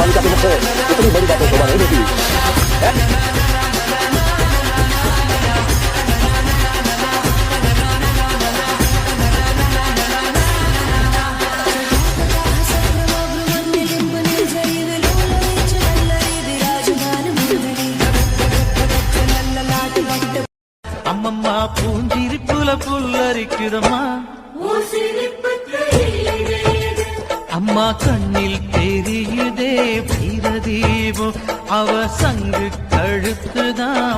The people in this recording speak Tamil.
बालिका के मुख से इतनी बड़ी बातें शोभा नहीं देती। அம்மம்மா பூஞ்சிரிப்புல புல்லரிக்குதம்மா, அம்மா கண்ணில் தெரியுதே வீரதீபம், அவ சங்கு கழுத்துதான்